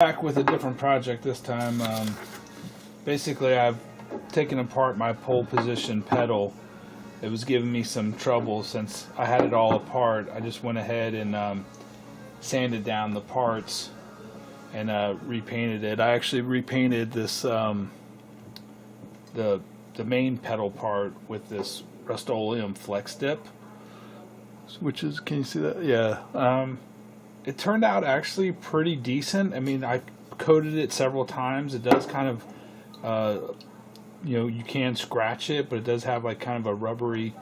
Back with a different project this time. Basically, I've taken apart my pole position pedal. It was giving me some trouble since I had it all apart. I just went ahead and sanded down the parts and repainted it. I actually repainted this the main pedal part with this Rust-Oleum flex dip, which is, can you see that? Yeah. It turned out actually pretty decent. I mean, I coated it several times. It does kind of, you can scratch it, but it does have like kind of a rubbery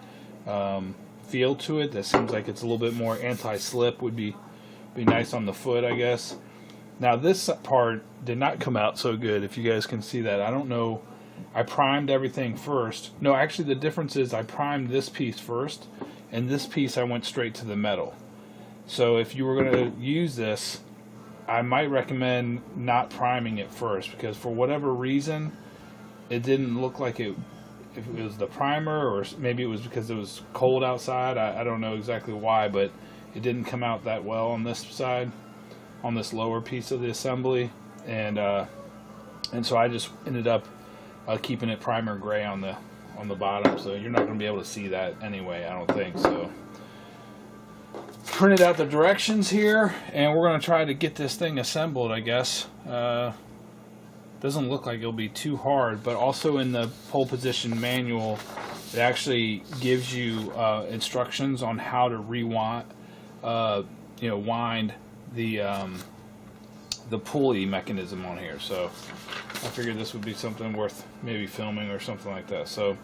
feel to it. That seems like it's a little bit more anti-slip. Would be nice on the foot, I guess. Now this part did not come out so good, if you guys can see that. I don't know. I primed everything first. No, actually the difference is I primed this piece first, and this piece I went straight to the metal. So if you were going to use this, I might recommend not priming it first, because for whatever reason, it didn't look like it, if it was the primer, or maybe it was because it was cold outside. I don't know exactly why, but it didn't come out that well on this side, on this lower piece of the assembly, and so I just ended up keeping it primer gray on the bottom. So you're not going to be able to see that anyway, I don't think so. Printed out the directions here, and we're going to try to get this thing assembled, I guess. Doesn't look like it'll be too hard, but also in the pole position manual, it actually gives you instructions on how to rewind, wind the pulley mechanism on here. So I figured this would be something worth maybe filming or something like that. So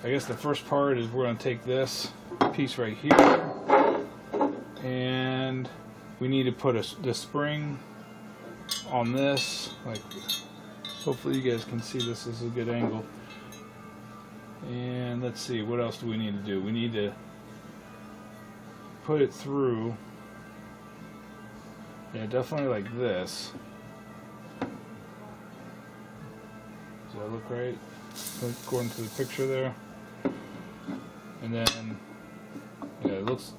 I guess the first part is we're going to take this piece right here, and we need to put the spring on this. Like, hopefully you guys can see this. This is a good angle. And let's see, what else do we need to do? We need to put it through. Yeah, definitely like this. Does that look right? According to the picture there. And then, yeah, it looks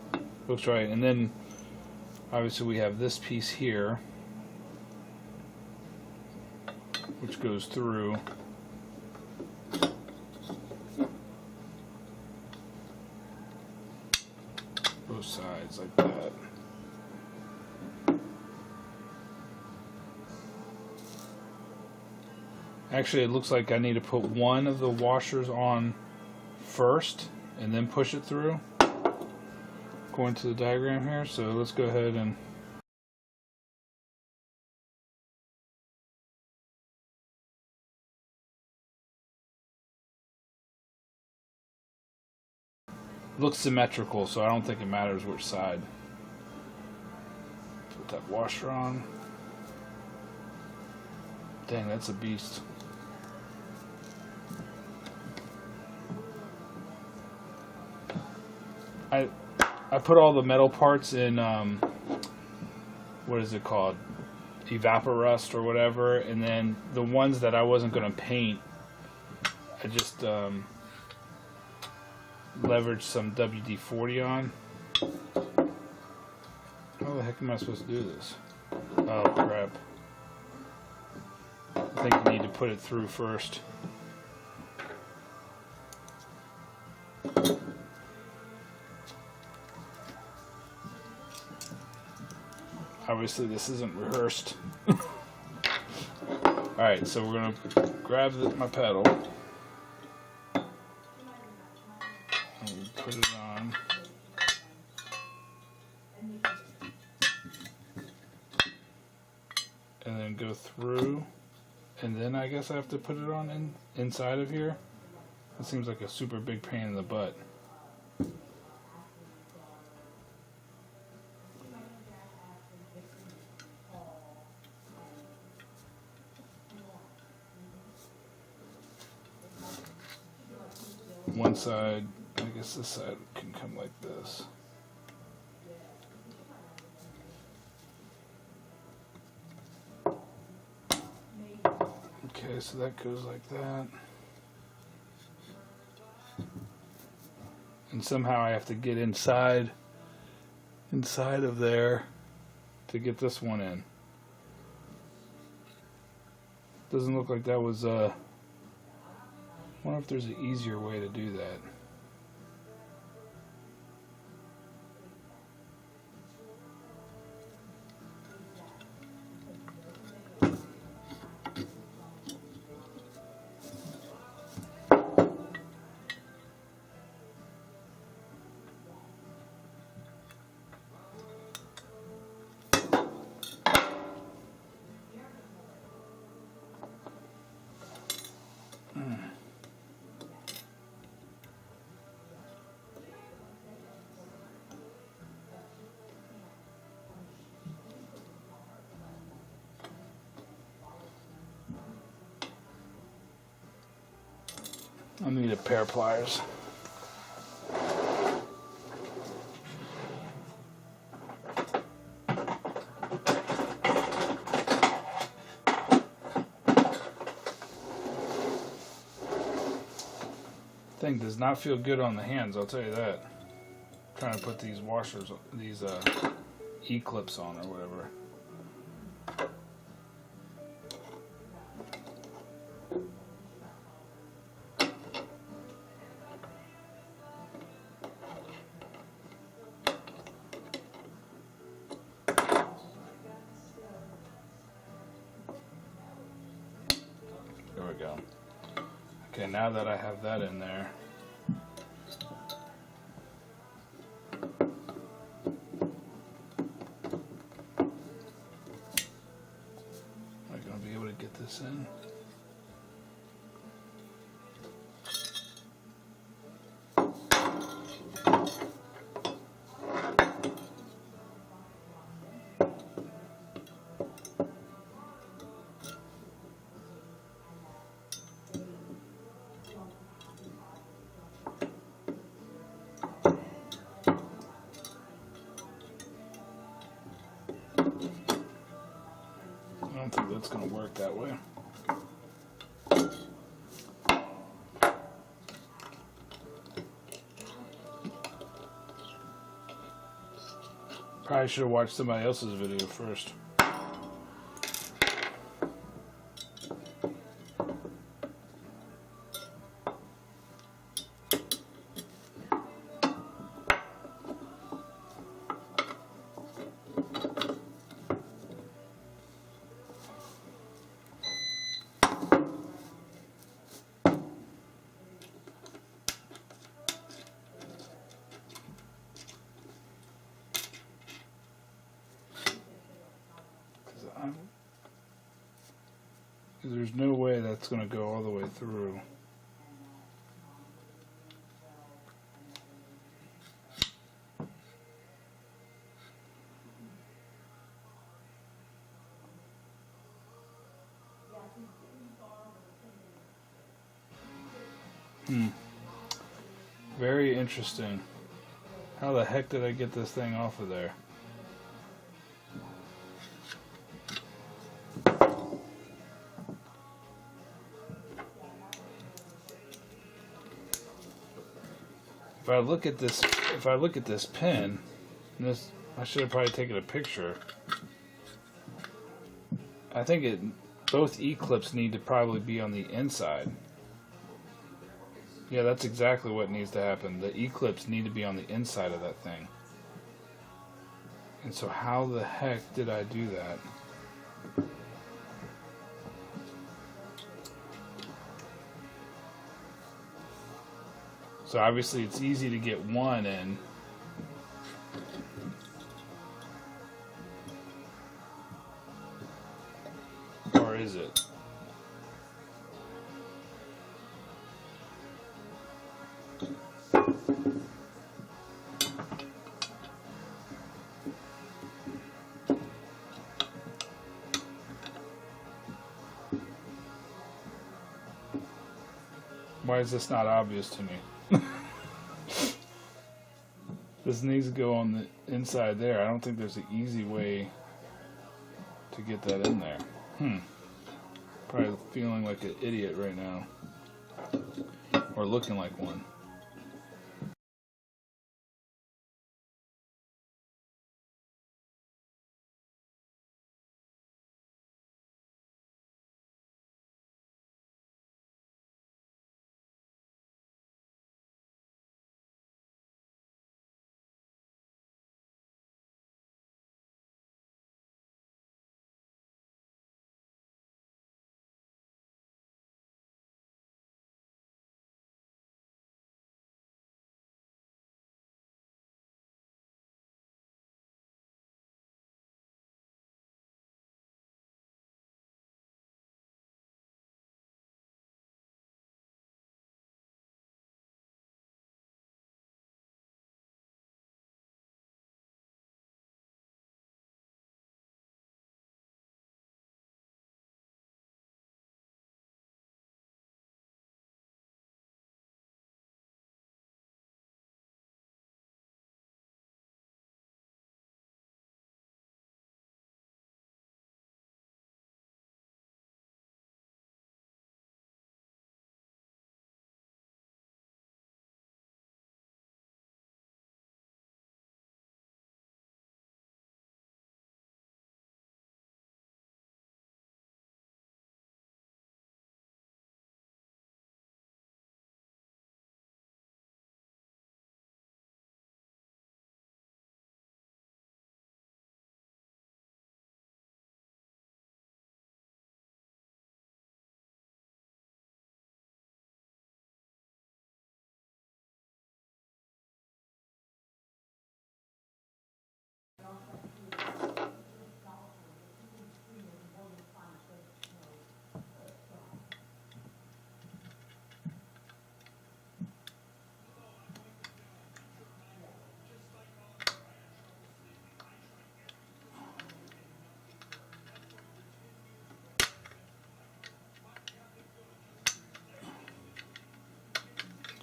right. And then obviously we have this piece here, which goes through. Both sides like that. Actually, it looks like I need to put one of the washers on first and then push it through, according to the diagram here. So let's go ahead and looks symmetrical, so I don't think it matters which side. Put that washer on. Dang, that's a beast. I put all the metal parts in what is it called, Evaporust or whatever, and then the ones that I wasn't going to paint, I just leveraged some WD-40 on. How the heck am I supposed to do this? Oh crap. I think you need to put it through first. Obviously this isn't rehearsed. Alright, so we're going to grab my pedal and put it on. And then go through. And then I guess I have to put it on inside of here. That seems like a super big pain in the butt. One side, I guess this side can come like this. Okay, so that goes like that. And somehow I have to get inside of there to get this one in. Doesn't look like that was, wonder if there's an easier way to do that. I need a pair of pliers. Thing does not feel good on the hands, I'll tell you that. I'm trying to put these washers, these E-clips on or whatever. There we go. Okay, now that I have that in there, am I going to be able to get this in? I don't think that's going to work that way. Probably should have watched somebody else's video first. Because there's no way that's going to go all the way through. Very interesting. How the heck did I get this thing off of there? If I look at this pin, and this, I should have probably taken a picture. I think both E-clips need to probably be on the inside. Yeah, that's exactly what needs to happen. The E-clips need to be on the inside of that thing. And so how the heck did I do that? So obviously it's easy to get one in. Or is it? Why is this not obvious to me? This needs to go on the inside there. I don't think there's an easy way to get that in there. Probably feeling like an idiot right now. Or looking like one.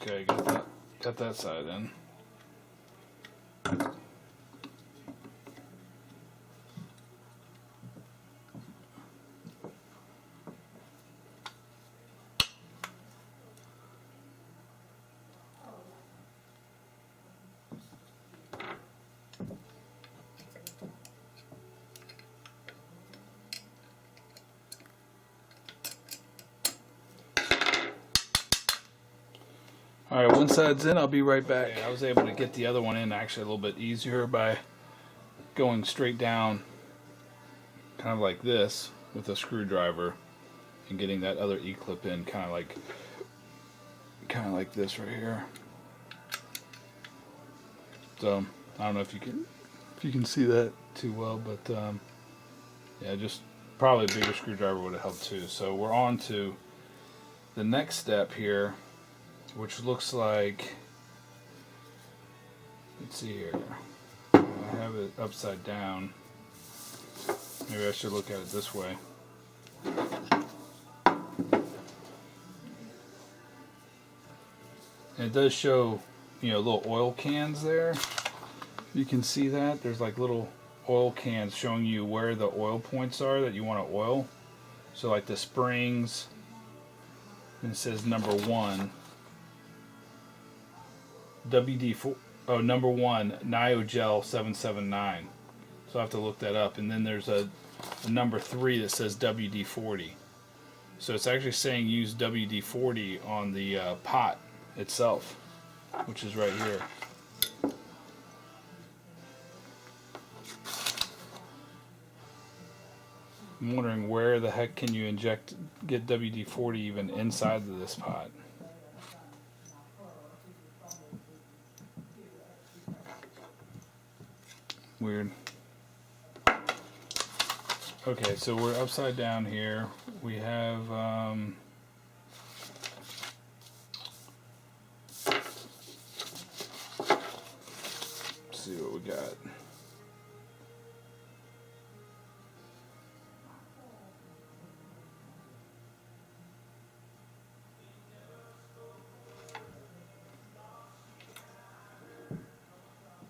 Okay, got that side in. Alright, one side's in, I'll be right back. I was able to get the other one in actually a little bit easier by going straight down kind of like this with a screwdriver and getting that other E-clip in kind of like this right here. So I don't know if you can see that too well, but yeah, just probably a bigger screwdriver would have helped too. So we're on to the next step here, which looks like, let's see here, I have it upside down. Maybe I should look at it this way. And it does show, you know, little oil cans there. You can see that there's like little oil cans showing you where the oil points are that you want to oil. So like the springs, and it says number 1 WD4, oh, number 1 Nyogel 779. So I have to look that up. And then there's a number 3 that says WD-40. So it's actually saying use WD-40 on the pot itself, which is right here. I'm wondering where the heck can you get WD-40 even inside of this pot? Weird. Okay, so we're upside down here. We have let's see what we got.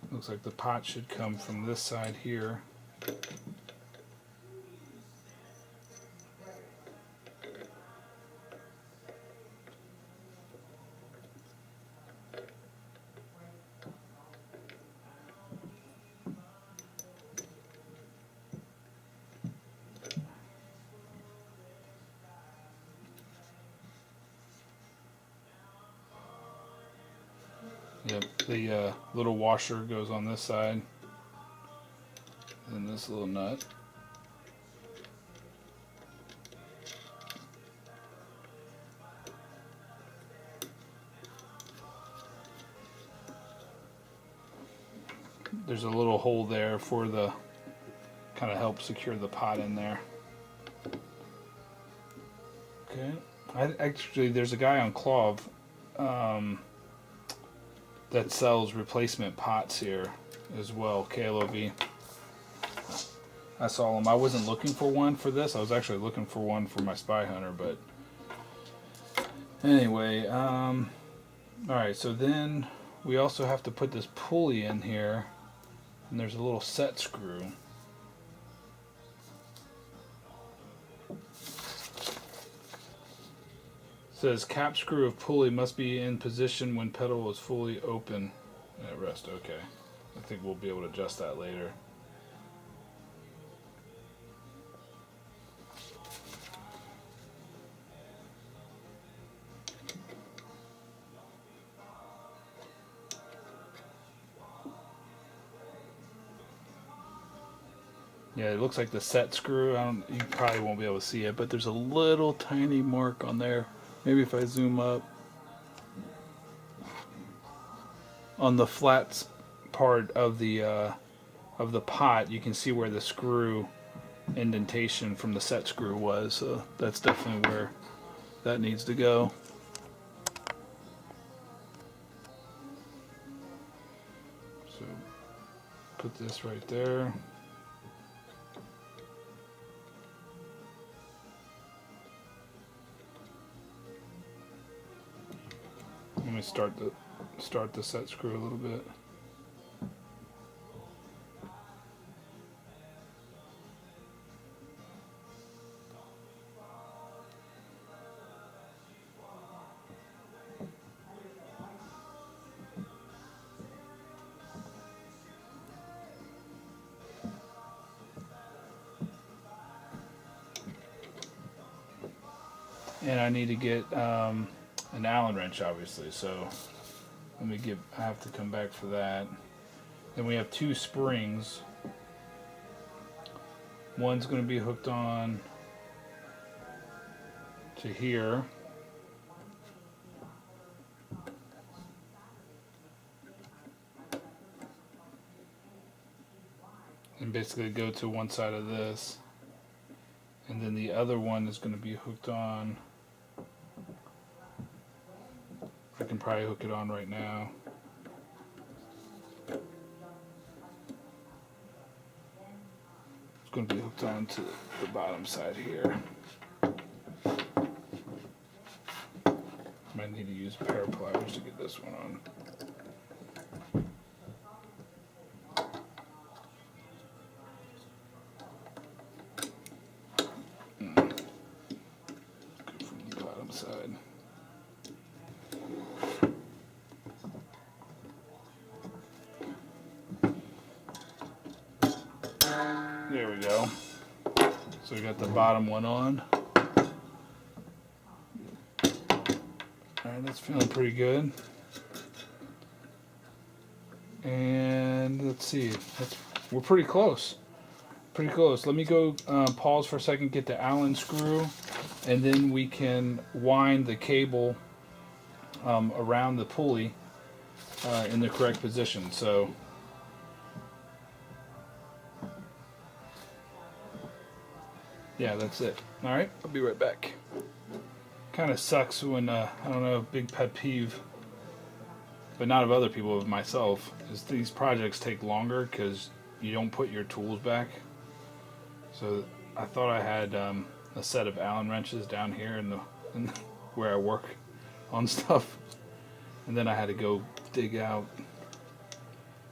Looks like the pot should come from this side here. Yep, the little washer goes on this side, and this little nut. There's a little hole there for the kind of help secure the pot in there. Okay, actually there's a guy on Clove that sells replacement pots here as well, KLOV. I saw him. I wasn't looking for one for this. I was actually looking for one for my Spy Hunter, but anyway, alright, so then we also have to put this pulley in here, and there's a little set screw. It says cap screw of pulley must be in position when pedal is fully open at rest. Okay, I think we'll be able to adjust that later. Yeah, it looks like the set screw. You probably won't be able to see it, but there's a little tiny mark on there. Maybe if I zoom up on the flat part of the pot, you can see where the screw indentation from the set screw was. So that's definitely where that needs to go. So put this right there. me start the set screw a little bit. And I need to get an Allen wrench, obviously, so I have to come back for that. Then we have 2 springs. One's going to be hooked on to here. And basically go to one side of this. And then the other one is going to be hooked on. I can probably hook it on right now. It's going to be hooked on to the bottom side here. Might need to use a pair of pliers to get this one on. Go from the bottom side. There we go. So we got the bottom one on. Alright, that's feeling pretty good. And let's see, we're pretty close. Pretty close. Let me go pause for a second, get the Allen screw, and then we can wind the cable around the pulley in the correct position. So yeah, that's it. Alright, I'll be right back. Kind of sucks when, I don't know, big pet peeve, but not of other people, of myself, is these projects take longer because you don't put your tools back. So I thought I had a set of Allen wrenches down here in where I work on stuff, and then I had to go dig out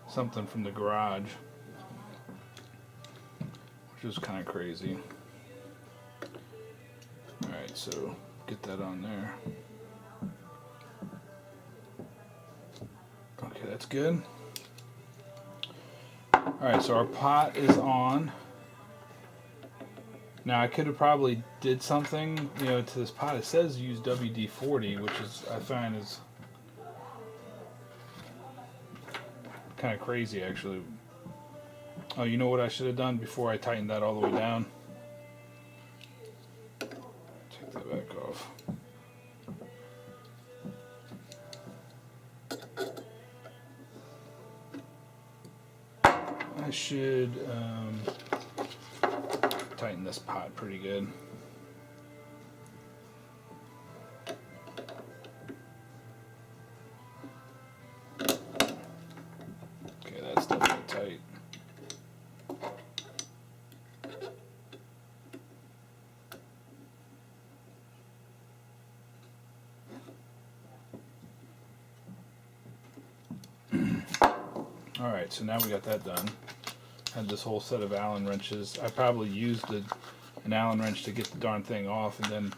something from the garage, which was kind of crazy. Alright, so get that on there. Okay, that's good. Alright, so our pot is on. Now I could have probably did something, to this pot. It says use WD-40, which is, I find, is kind of crazy, actually. Oh, you know what I should have done before I tightened that all the way down? Take that back off. I should tighten this pot pretty good. Okay, that's definitely tight. Alright, so now we got that done. Had this whole set of Allen wrenches. I probably used an Allen wrench to get the darn thing off, and then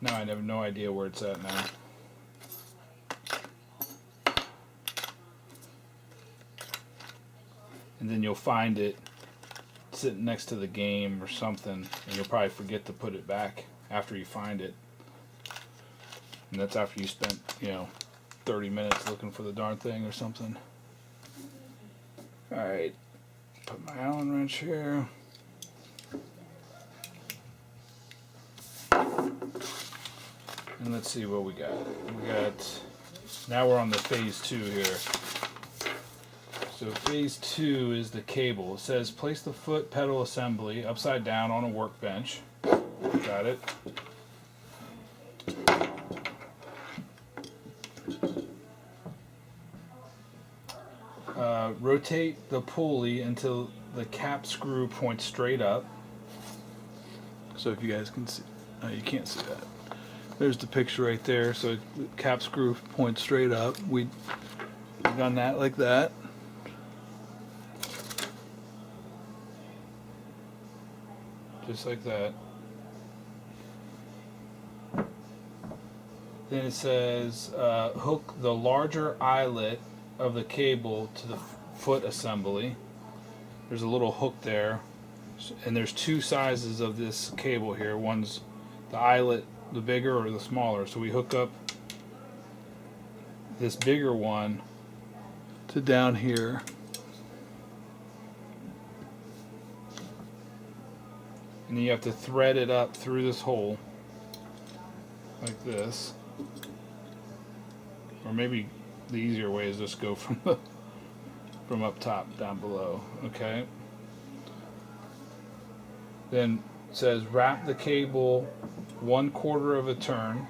now I have no idea where it's at now. And then you'll find it sitting next to the game or something, and you'll probably forget to put it back after you find it. And that's after you spent, 30 minutes looking for the darn thing or something. Alright. Put my Allen wrench here. And let's see what we got. Now we're on the phase 2 here. So phase 2 is the cable. It says place the foot pedal assembly upside down on a workbench. Got it. Rotate the pulley until the cap screw points straight up. So if you guys can see, you can't see that. There's the picture right there. So the cap screw points straight up. We've done that like that. Just like that. Then it says hook the larger eyelet of the cable to the foot assembly. There's a little hook there, and there's two sizes of this cable here. One's the eyelet, the bigger or the smaller. So we hook up this bigger one to down here. And then you have to thread it up through this hole like this. Or maybe the easier way is just go from up top down below. Okay. Then it says wrap the cable 1/4 of a turn.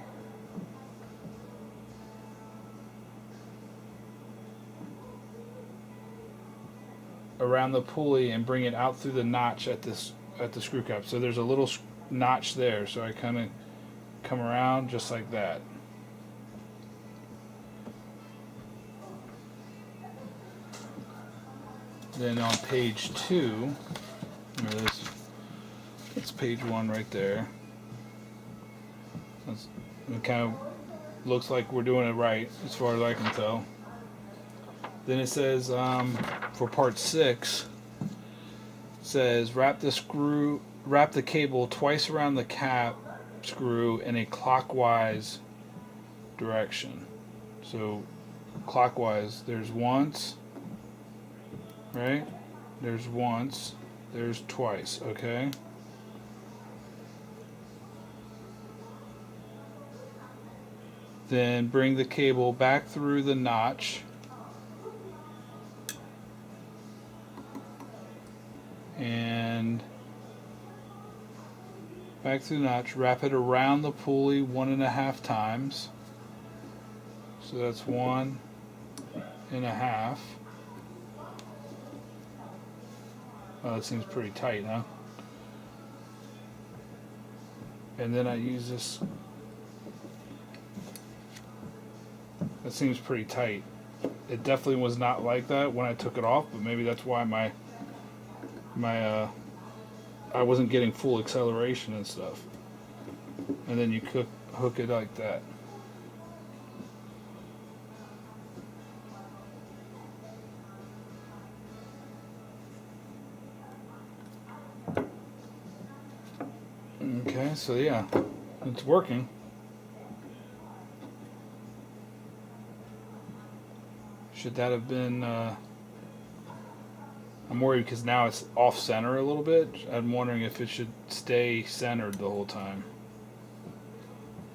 Around the pulley and bring it out through the notch at the screw cap. So there's a little notch there, so I kind of come around just like that. Then on page 2, it's page 1 right there. It kind of looks like we're doing it right as far as I can tell. Then it says for part 6, it says wrap the cable twice around the cap screw in a clockwise direction. So clockwise, there's once, right? There's once, there's twice, okay? Then bring the cable back through the notch and back through the notch, wrap it around the pulley 1.5 times. So that's 1.5. Oh, that seems pretty tight, huh? And then I use this. That seems pretty tight. It definitely was not like that when I took it off, but maybe that's why I wasn't getting full acceleration and stuff. And then you hook it like that. Okay, so yeah, it's working. Should that have been, I'm worried because now it's off center a little bit. I'm wondering if it should stay centered the whole time.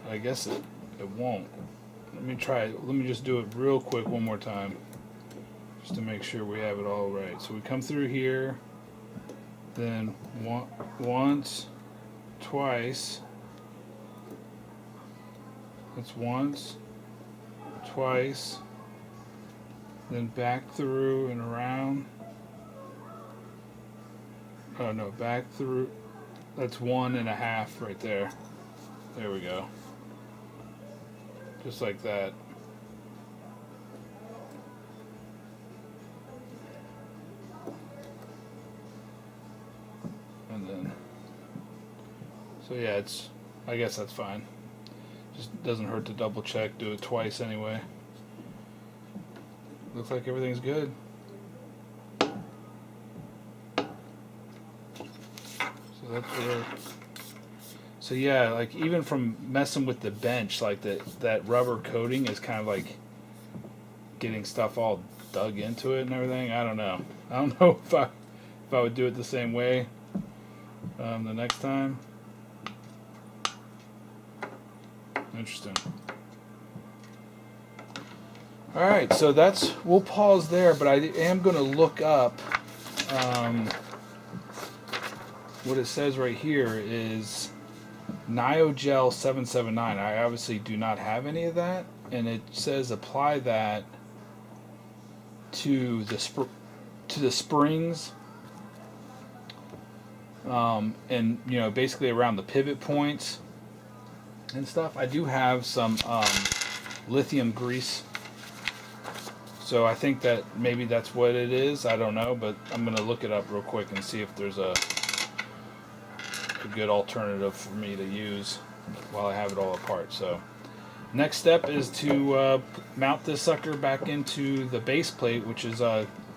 I guess it won't. Let me try it. Let me just do it real quick one more time, just to make sure we have it all right. So we come through here, then once, twice. That's once, twice, then back through and around. Oh no, back through. That's 1.5 right there. There we go. Just like that. And then, so yeah, I guess that's fine. Just doesn't hurt to double check, do it twice anyway. Looks like everything's good. So that's where. So yeah, like even from messing with the bench, like that rubber coating is kind of like getting stuff all dug into it and everything. I don't know if I would do it the same way the next time. Interesting. All right, so we'll pause there, but I am going to look up what it says right here is Nyogel 779. I obviously do not have any of that, and it says apply that to the springs, and basically around the pivot points and stuff. I do have some lithium grease, so I think that maybe that's what it is. I don't know, but I'm gonna look it up real quick and see if there's a good alternative for me to use while I have it all apart. So next step is to mount this sucker back into the base plate, which is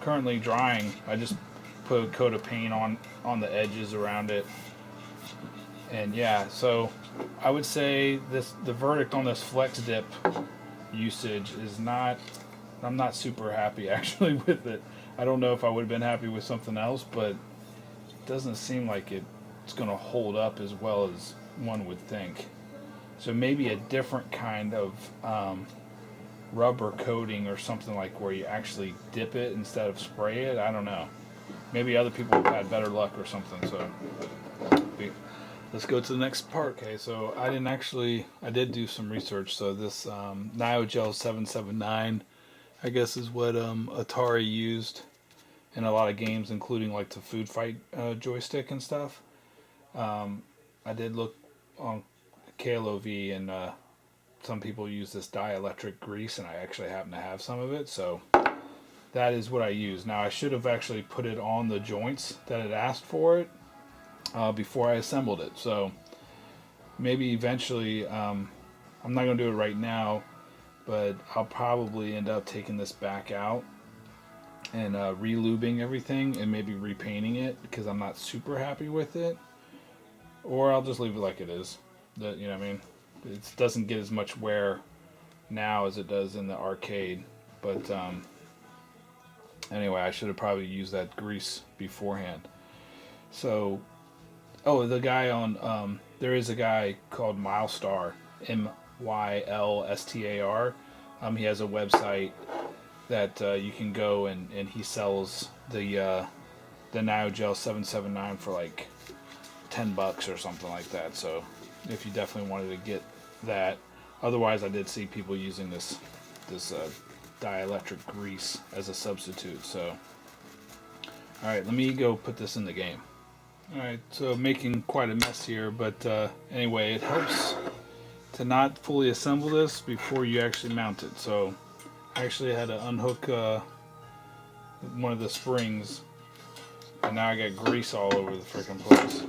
currently drying. I just put a coat of paint on the edges around it, and yeah, so I would say the verdict on this flex dip usage is not, I'm not super happy actually with it. I don't know if I would have been happy with something else, but it doesn't seem like it's going to hold up as well as one would think. So maybe a different kind of rubber coating or something, like where you actually dip it instead of spray it. I don't know. Maybe other people have had better luck or something. So let's go to the next part. Okay, so I did do some research. So this Nyogel 779, I guess, is what Atari used in a lot of games, including like the Food Fight joystick and stuff. I did look on KLOV, and some people use this dielectric grease, and I actually happen to have some of it, so that is what I use. Now, I should have actually put it on the joints that it asked for it before I assembled it, so maybe eventually, I'm not going to do it right now, but I'll probably end up taking this back out and re-lubing everything and maybe repainting it, because I'm not super happy with it, or I'll just leave it like it is. You know what I mean? It doesn't get as much wear now as it does in the arcade, but anyway, I should have probably used that grease beforehand. So, the guy on there is a guy called Milestar, Mylstar. He has a website that you can go, and he sells the Nyogel 779 for like $10 or something like that. So if you definitely wanted to get that, otherwise I did see people using this dielectric grease as a substitute. So all right, let me go put this in the game. All right, so making quite a mess here, but anyway, it helps to not fully assemble this before you actually mount it. So I actually had to unhook one of the springs, and now I got grease all over the freaking place.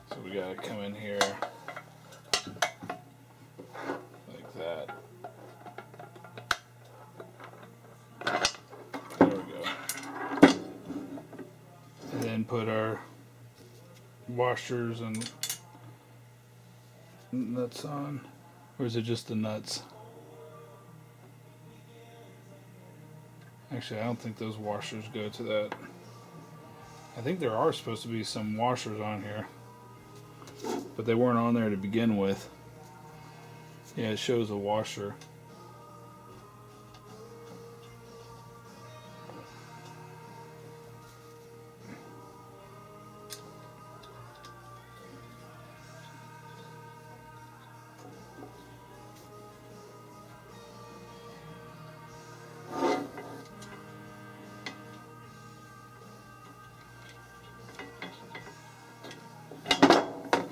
So we gotta come in here like that. There we go. And then put our washers and nuts on. Or is it just the nuts? Actually, I don't think those washers go to that. I think there are supposed to be some washers on here, but they weren't on there to begin with. Yeah, it shows a washer.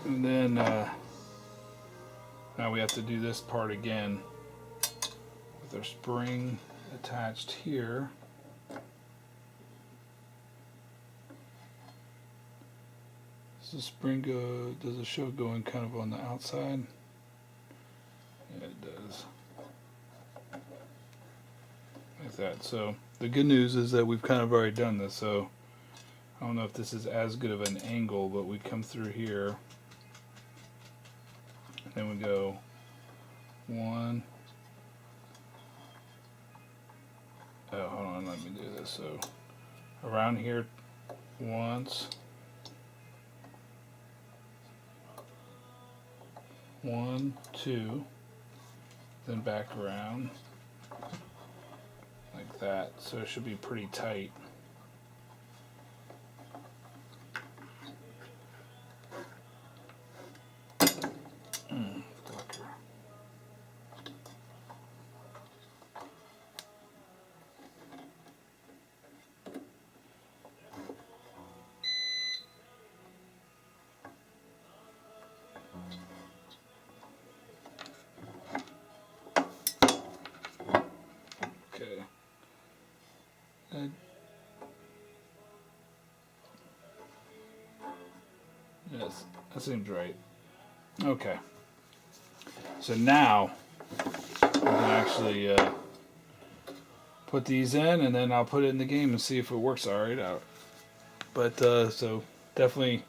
And then now we have to do this part again with our spring attached here. Does the spring go, does the show going kind of on the outside? Yeah, it does. Like that. So the good news is that we've kind of already done this, so I don't know if this is as good of an angle, but we come through here. Then we go one. Oh, hold on, let me do this. So around here once. One, two. Then back around. Like that. So it should be pretty tight. That seems right. Okay. So now we can actually put these in, and then I'll put it in the game and see if it works all right out. But so definitely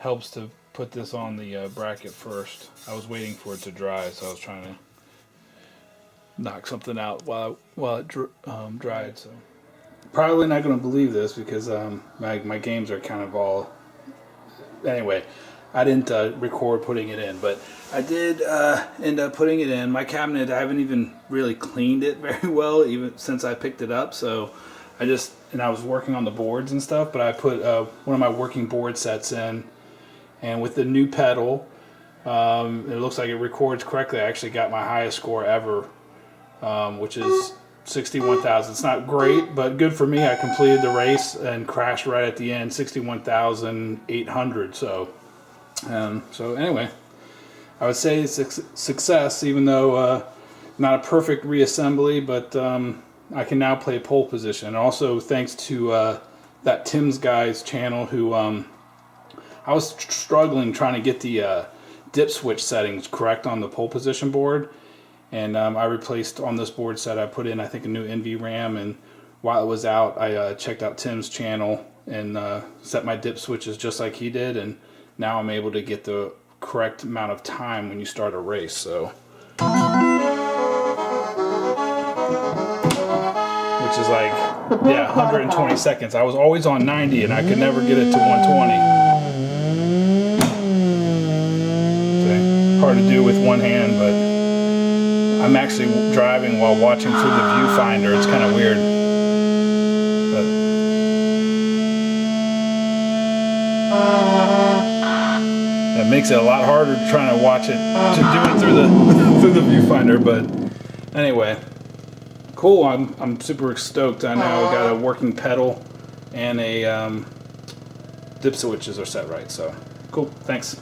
helps to put this on the bracket first. I was waiting for it to dry, so I was trying to knock something out while it dried. So probably not going to believe this because my games are kind of all. Anyway, I didn't record putting it in, but I did end up putting it in. My cabinet, I haven't even really cleaned it very well even since I picked it up. So I was working on the boards and stuff, but I put one of my working board sets in, and with the new pedal, it looks like it records correctly. I actually got my highest score ever, which is 61,000. It's not great, but good for me. I completed the race and crashed right at the end, 61,800. So anyway, I would say it's a success, even though not a perfect reassembly, but I can now play pole position. And also thanks to that Tim's Guy's channel, who I was struggling trying to get the dip switch settings correct on the pole position board. And I replaced on this board set, I put in, I think, a new NVRAM, and while it was out, I checked out Tim's channel and set my dip switches just like he did, and now I'm able to get the correct amount of time when you start a race. So, which is like, yeah, 120 seconds. I was always on 90, and I could never get it to 120. So, hard to do with one hand, but I'm actually driving while watching through the viewfinder. It's kind of weird. But that makes it a lot harder trying to watch it, to do it through the through the viewfinder. But anyway, cool. I'm super stoked. I now got a working pedal and a dip switches are set right. So cool. Thanks.